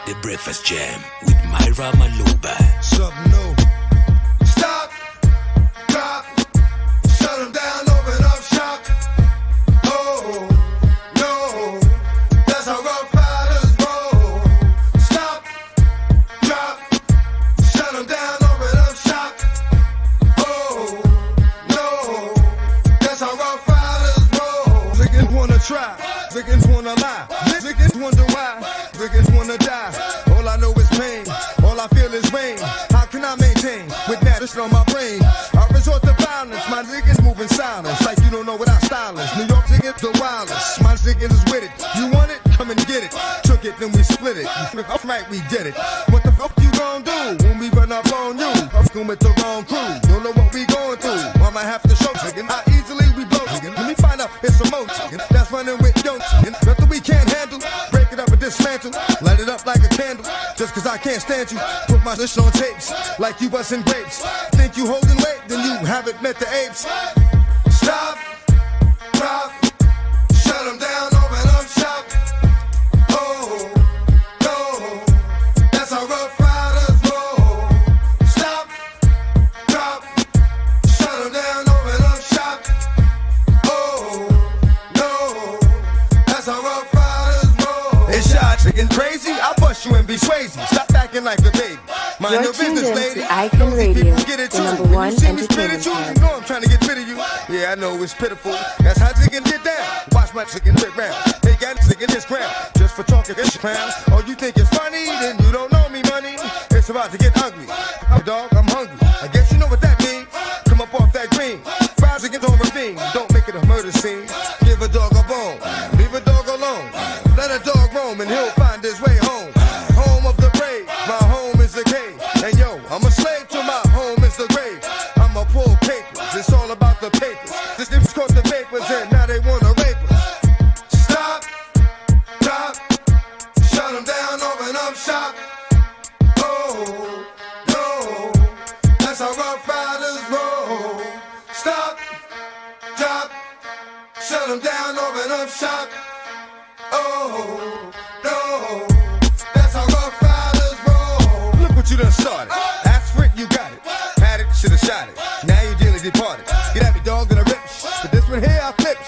The Breakfast Jam with Myra Maloba. Something new. Stop, drop, shut them down, open up shop. Oh, no, that's how rough riders roll. Stop, drop, shut them down, open up shop. Oh, no, that's how rough riders roll. Niggas wanna try, niggas wanna lie, niggas wonder why, niggas wanna die. All I know is pain, all I feel is rain. How can I maintain with madness on my brain? I resort to violence, my niggas moving silence. Like you don't know what our style is. New York niggas the wildest, my niggas is with it. You want it? Come and get it. Took it, then we split it. You flip, right, we did it. What the fuck you gon' do when we run up on you? I'm with the wrong crew. Don't know what we going through. I might have to show chicken. How easily we blow chicken. Let me find out it's some more chicken that's running with young chicken. Nothing we can't handle. Break it up and dismantle. Light it up like a candle. Just cause I can't stand you. Put my dish on tapes like you bustin' grapes. Think you holding weight, then you haven't met the apes. Stop, drop, shut them down, open up shop. Oh, no, that's how Rough Riders roll. Stop, drop, shut them down, open up shop. Oh, no, that's how Rough Riders roll. It's shot chicken crazy, I'll bust you and be swayzy. Stop acting like a baby. Mind your business, lady. Icon Radio, the number one entertainment channel. You know I'm trying to get rid of you. Yeah, I know it's pitiful. That's how chicken get down. Watch my chicken rip round. They got chicken this ground just for talking this clown. Oh, you think it's funny? Then you don't know me, money. It's about to get ugly. I'm dog, I'm hungry. I guess you know what that means. Come up off that green. Fries chicken on ravine. Don't make it a murder scene. Give a dog a bone. Leave a dog alone. Let a dog roam and he'll find his way home. Home of the brave. My home is a cave. And yo, I'm a slave to my home is the grave. I'm a pull papers, it's all about the papers. This niggas caught the vapors and now they wanna rape us. Stop, drop, shut them down, open up shop. Oh, no, that's how Rough Riders roll. Stop, drop, shut them down, open up shop. Oh, no, that's how Rough Riders roll. Look what you done started. Ask for it, you got it. Had it, should've shot it. Now you dearly departed. Get at me, dog, and I rip. But this one here, I flip.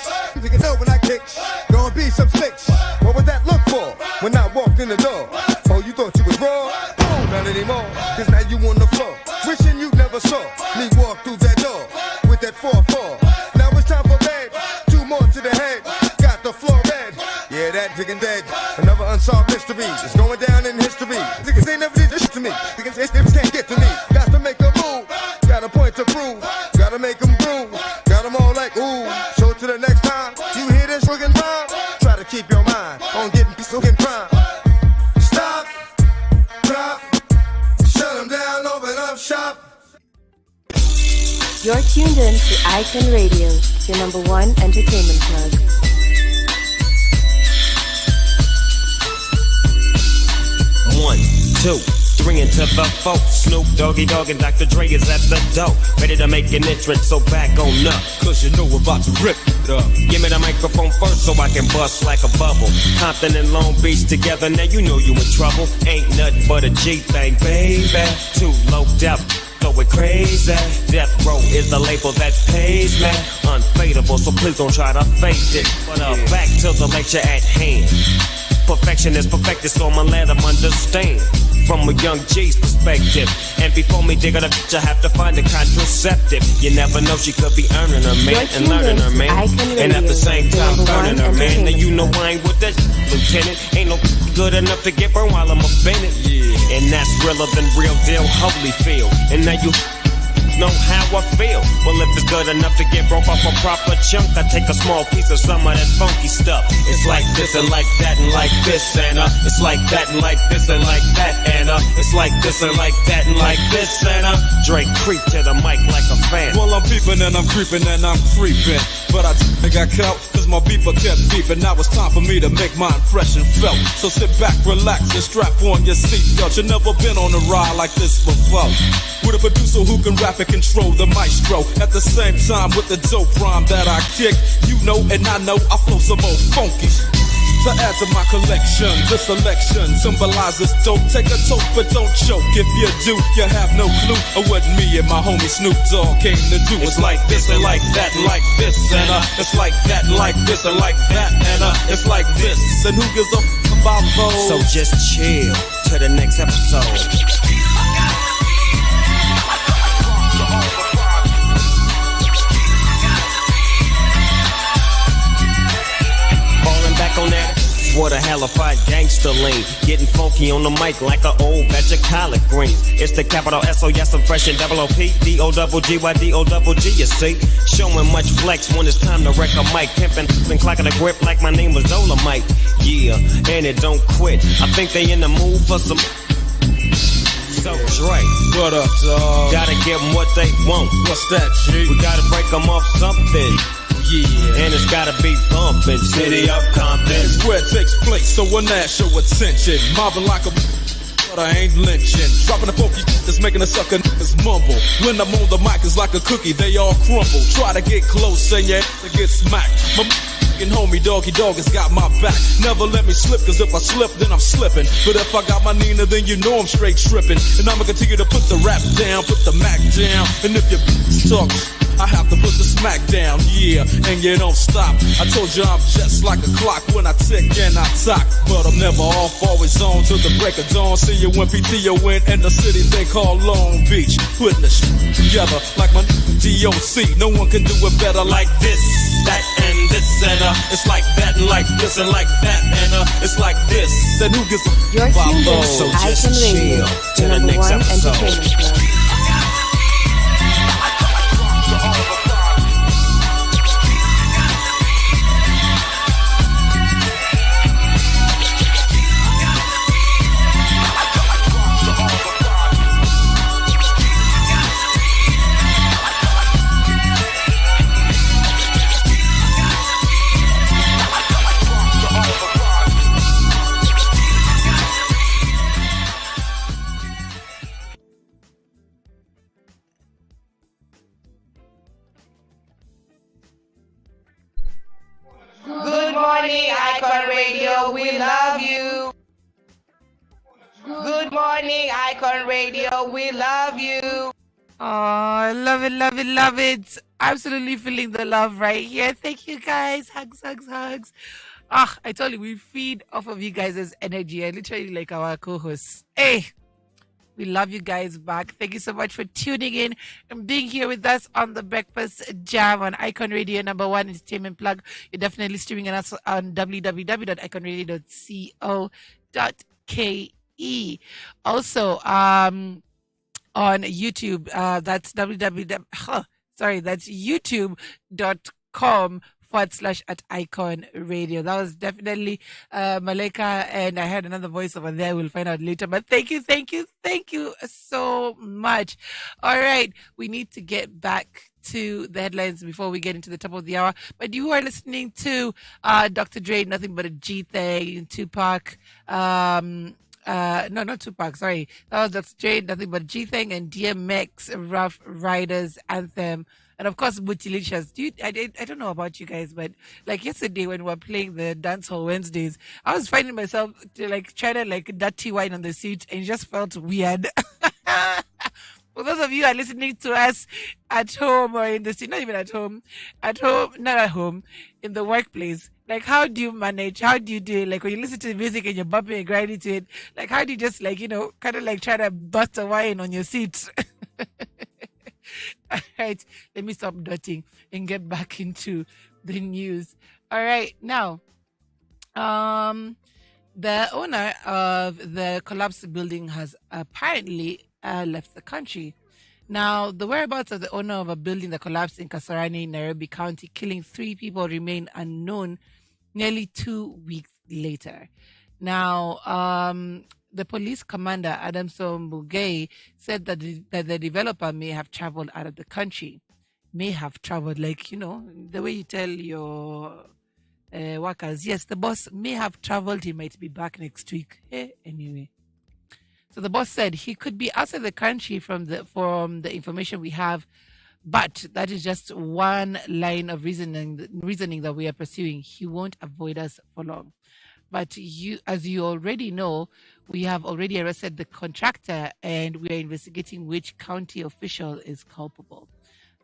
You can know when I kick. Gonna be some flicks. What would that look for when I walked in the door? Oh, you thought you was raw? Oh, not anymore. Cause now you on the floor. Wishing you never saw me walk through that door with that 4-4. Now it's time for bed. 2 more to the head. Got the floor red. Yeah, that chicken dead. Another unsolved mystery. It's going down in history. Niggas ain't never did this to me. Niggas can't get to me. Got to make a move. Got a point to prove. Gotta make them groove. Got them all like, ooh. So to the next time you hear this friggin' rhyme, try to keep your mind on getting fucking prime. Stop, drop, shut them down, open up shop. You're tuned in to Icon Radio, your number one entertainment plug. One, two, three into the four. Snoop Doggy Dogg and Dr. Dre is at the door, ready to make an entrance, so back on up, cause you know we're about to rip it up. Give me the microphone first so I can bust like a bubble. Compton and Long Beach together, now you know you in trouble. Ain't nothing but a G thing, baby. Too low depth, going crazy. Death Row is the label that pays me. Unfadable, so please don't try to fake it. But back to the lecture at hand. Perfection is perfected, so I'ma let them understand from a young G's perspective. And before me dig her the bitch, I have to find a contraceptive. You never know, she could be earning her man and learning her man, and at the same time burning her man. Now you know I ain't with that lieutenant. Ain't no good enough to get burned while I'm offended. Yeah, and that's realer than real deal Holyfield. And now you know how I feel. Well, if it's good enough to get broke off a proper chunk, I take a small piece of some of that funky stuff. It's like this and like that and like this and it's like that and like this and like that and it's like this and like that and like this and Drake creep to the mic like a fan. Well, I'm peeping and I'm creeping and I'm creeping, but I got caught cause my beeper kept beeping. Now it's time for me to make my impression felt. So sit back, relax and strap on your seatbelt. You've never been on a ride like this before, with a producer who can rap and control the maestro. At the same time with the dope rhyme that I kick, you know and I know I flow some old funky. To add to my collection, this selection symbolizes dope. Take a toke but don't choke. If you do, you have no clue of what me and my homie Snoop Dogg came to do. It's like this and like that and like this and it's like that and like this and like that and it's like this. And who gives a f about those? So just chill to the next episode. On that, what a halified gangster lean, getting funky on the mic like an old batch of collard greens. It's the capital S-O-S, I'm fresh and double O-P, D-O-double-G-Y-D-O-double-G, you see. Showing much flex when it's time to wreck a mic, pimping and clocking a grip like my name was Dolomite. Yeah, and it don't quit. I think they in the mood for some. So Dre, what up, dog? Gotta give them what they want. What's that, G? We gotta break them off something. Yeah. And it's gotta be bumpin'. City of Compton. It's where it takes place, so when that show attention. Mobbing like a but I ain't lynching. Dropping the pokey that's making a sucker niggas mumble. When I'm on the mic, it's like a cookie, they all crumble. Try to get close and your ass get smacked. My fucking homie Doggy Dog has got my back. Never let me slip, cause if I slip, then I'm slipping. But if I got my Nina, then you know I'm straight tripping. And I'ma continue to put the rap down, put the Mac down. And if you talk, I have to put the smack down, yeah, and you don't stop. I told you I'm just like a clock when I tick and I talk. But I'm never off, always on till the break of dawn. See you when PTO win in the city they call Long Beach. Putting the together like my DOC. No one can do it better like this, that, and this, and it's like that, and like this, and like that, and it's like this. Then who gives a You're tuned in so to just Icon Radio, chill the till the number next one episode. entertainment club. Good morning, Icon Radio. We love you. Good morning, Icon Radio. We love you. Oh, I love it, love it, love it. Absolutely feeling the love right here. Thank you guys. Hugs, hugs, hugs. Ah, I told you, we feed off of you guys' energy. I literally like our co-hosts. Hey, we love you guys back. Thank you so much for tuning in and being here with us on the Breakfast Jam on Icon Radio, number one entertainment plug. You're definitely streaming us on www.iconradio.co.ke. Also, on YouTube, that's that's youtube.com/@Icon Radio. That was definitely Maleka, and I had another voice over there. We'll find out later. But thank you so much. All right, we need to get back to the headlines before we get into the top of the hour. But you are listening to Dr. Dre, Nothing But a G Thing, Tupac. No, not Tupac. Sorry, that was Dr. Dre, Nothing But a G Thing, and DMX, Rough Riders Anthem. And of course, Mutilicious. Dude, I don't know about you guys, but like yesterday when we were playing the Dancehall Wednesdays, I was finding myself trying to dirty wine on the seat, and it just felt weird. For those of you who are listening to us at home or in the city, not even at home, not at home, in the workplace, like how do you manage? How do you do it? Like when you listen to the music and you're bumping and grinding to it, like how do you just kind of try to bust a wine on your seat? All right, let me stop dotting and get back into the news. All right, now, the owner of the collapsed building has apparently left the country. Now, the whereabouts of the owner of a building that collapsed in Kasarani, Nairobi County, killing 3 people, remain unknown nearly 2 weeks later. Now, the police commander, Adamson Bugay, said that the developer may have traveled out of the country. May have traveled, the way you tell your workers, yes, the boss may have traveled, he might be back next week. Anyway. So the boss said he could be outside the country from the information we have, but that is just one line of reasoning that we are pursuing. He won't avoid us for long. But as you already know, we have already arrested the contractor and we are investigating which county official is culpable.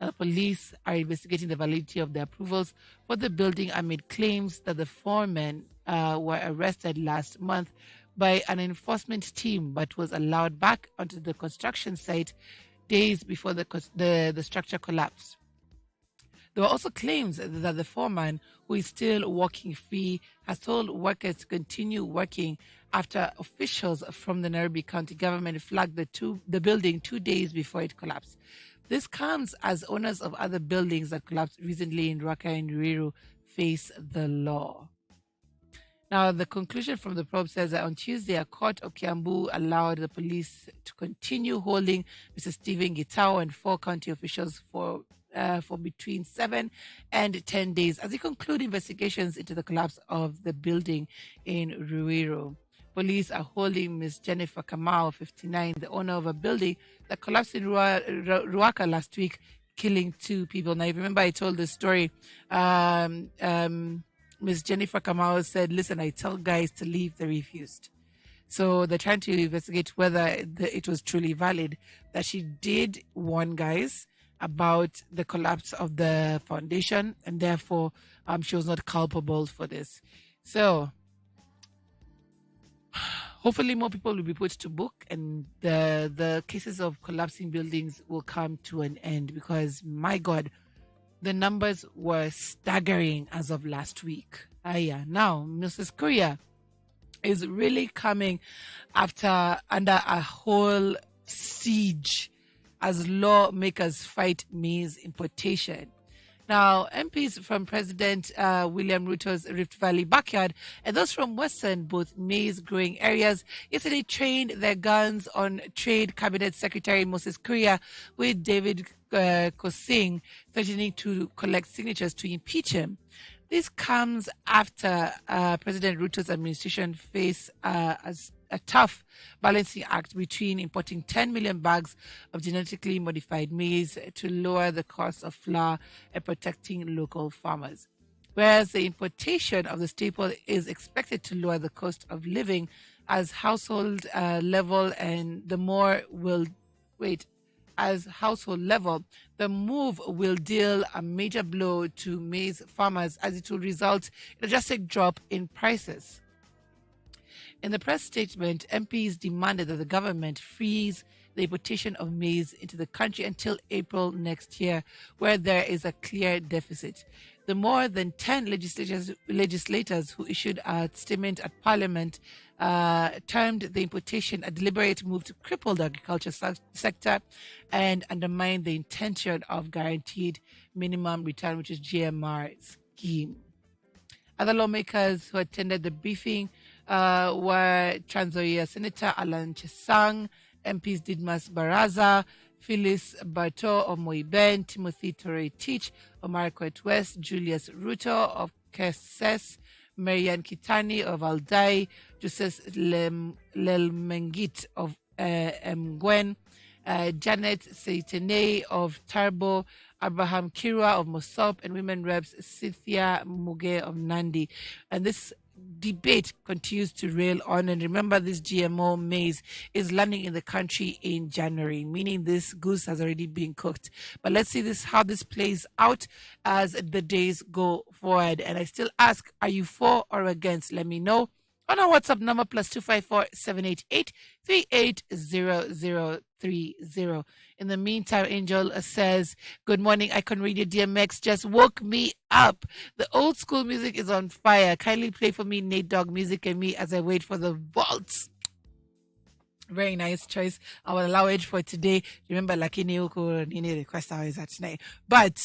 The police are investigating the validity of the approvals for the building amid claims that the foremen were arrested last month by an enforcement team but was allowed back onto the construction site days before the structure collapsed. There were also claims that the foreman, who is still working free, has told workers to continue working after officials from the Nairobi County government flagged the building 2 days before it collapsed. This comes as owners of other buildings that collapsed recently in Rwaka and Ruiru face the law. Now, the conclusion from the probe says that on Tuesday, a court of Kiambu allowed the police to continue holding Mr. Stephen Gitao and 4 county officials for between 7 and 10 days as they conclude investigations into the collapse of the building in Ruiru. Police are holding Ms. Jennifer Kamau, 59, the owner of a building that collapsed in Ruaka last week, killing 2 people. Now, if you remember, I told this story. Ms. Jennifer Kamau said, listen, I tell guys to leave, they refused. So they're trying to investigate whether it was truly valid that she did warn guys about the collapse of the foundation, and therefore she was not culpable for this. So hopefully more people will be put to book, and the cases of collapsing buildings will come to an end, because my God, the numbers were staggering as of last week. Now Mrs. Korea is really coming under a whole siege as lawmakers fight maize importation. Now, MPs from President William Ruto's Rift Valley backyard and those from Western, both maize-growing areas, yesterday trained their guns on Trade Cabinet Secretary Moses Kuria, with David Kosing threatening to collect signatures to impeach him. This comes after President Ruto's administration faced a tough balancing act between importing 10 million bags of genetically modified maize to lower the cost of flour and protecting local farmers. Whereas the importation of the staple is expected to lower the cost of living as household level, the move will deal a major blow to maize farmers, as it will result in a drastic drop in prices. In the press statement, MPs demanded that the government freeze the importation of maize into the country until April next year, where there is a clear deficit. The more than 10 legislators who issued a statement at Parliament termed the importation a deliberate move to cripple the agriculture sector and undermine the intention of guaranteed minimum return, which is GMR scheme. Other lawmakers who attended the briefing were Trans Nzoia Senator Alan Chesang, MPs Didmas Baraza, Phyllis Barto of Moiben, Timothy Torre-Tich of Marakwet West, Julius Ruto of Keses, Marian Kitani of Aldai, Joseph Lelmengit of Mgwen, Janet Seitene of Tarbo, Abraham Kirwa of Mosop, and women reps Cynthia Muge of Nandi. And this debate continues to rail on. And remember, this GMO maize is landing in the country in January, meaning this goose has already been cooked. But let's see how this plays out as the days go forward. And I still ask, are you for or against? Let me know on our WhatsApp number +254 788 380030. In the meantime, Angel says, good morning, Icon Radio DMX just woke me up. The old school music is on fire. Kindly play for me Nate Dogg music and me as I wait for the vaults. Very nice choice. I will allow it for today. Remember, Lakini Uko Nini request hours at tonight. But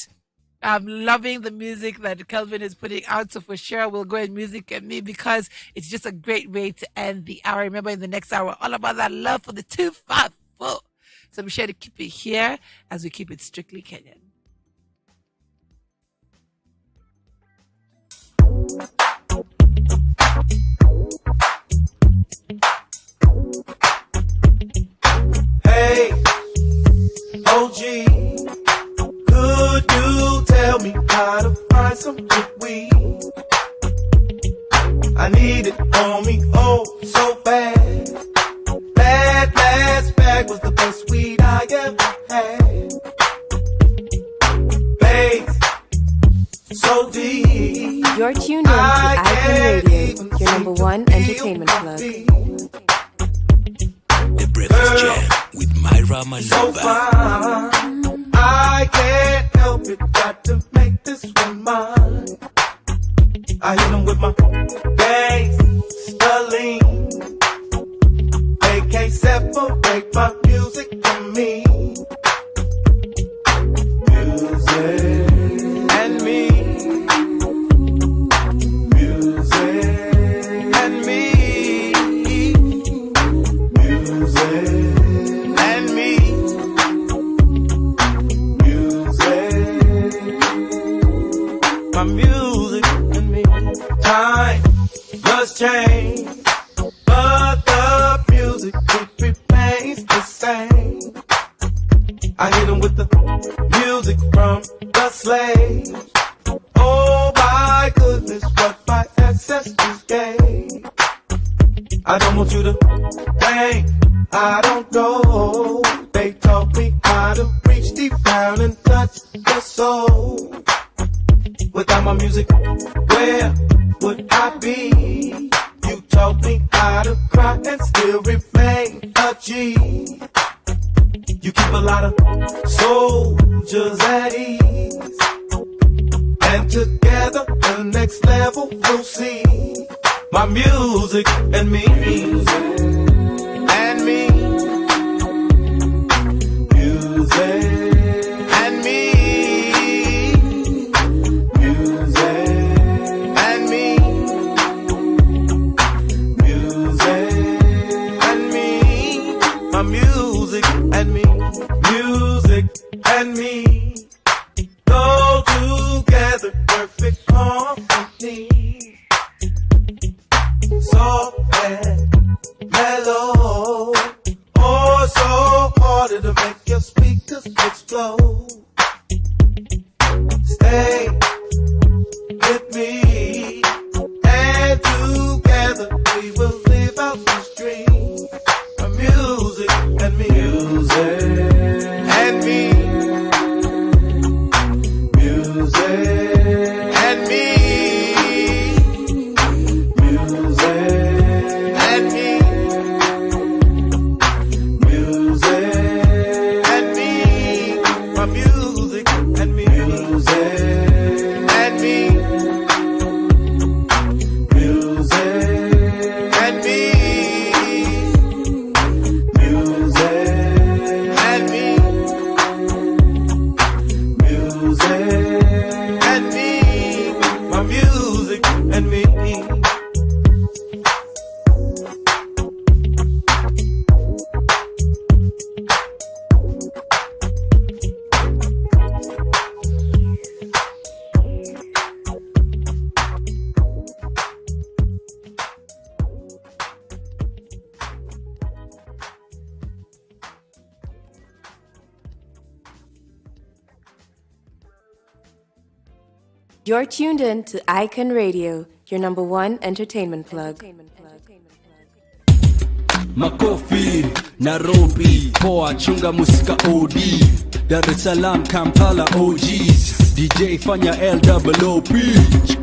I'm loving the music that Kelvin is putting out. So for sure, we'll go and music and me, because it's just a great way to end the hour. Remember, in the next hour, all about that love for the 254. So be sure to keep it here as we keep it strictly Kenyan. Hey, OG, could you tell me how to find some good weed? I need it on me, oh, so fast. That last bag was the best weed I ever had. Bass, so deep. You're tuned in to Icon Radio, your number one entertainment plug. The Breakfast Jam with Myra So Maloba. fine, I can't help it, got to make this one mine. I hit him with my gangsta-lean. They can't separate my music from me. Music and me. Music slaves. Oh my goodness, what my ancestors gave. I don't want you to think I don't know. They taught me how to reach deep down and touch the soul. Without my music, where would I be? You taught me how to cry and still remain a G. You keep a lot of soldiers at ease, and together the next level we'll see. My music and me, and me, music and me, music and me, music and me, my music and me, music and me, go together, perfect harmony. Soft and mellow, oh so hard to make your speakers explode. Stay with me, and together we will live out this dream. My music and me, music and me, music and me. You're tuned in to Icon Radio, your number one entertainment plug. Makofi, Nairobi, poa chunga musika OD, Dar es Salaam, Kampala OGs, DJ fanya LWOP,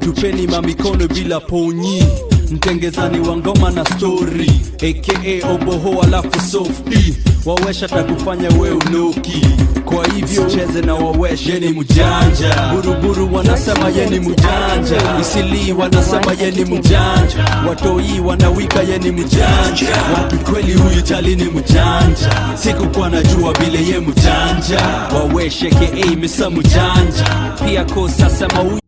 tupeni mamikono bila ponyi, mtengezani wa ngoma na story, aka oboho alafu softy, wawesha takufanya we unoki, kwa hivyo cheze na wawesha yeni mujanja, buruburu wanasema yeni mujanja, isili wanasema yeni mujanja, watoi wanawika yeni mujanja, wapi kweli huyu chali ni mujanja, siku kwa najua vile ye mujanja, waweshe ke misa mujanja, pia kosa sema huyu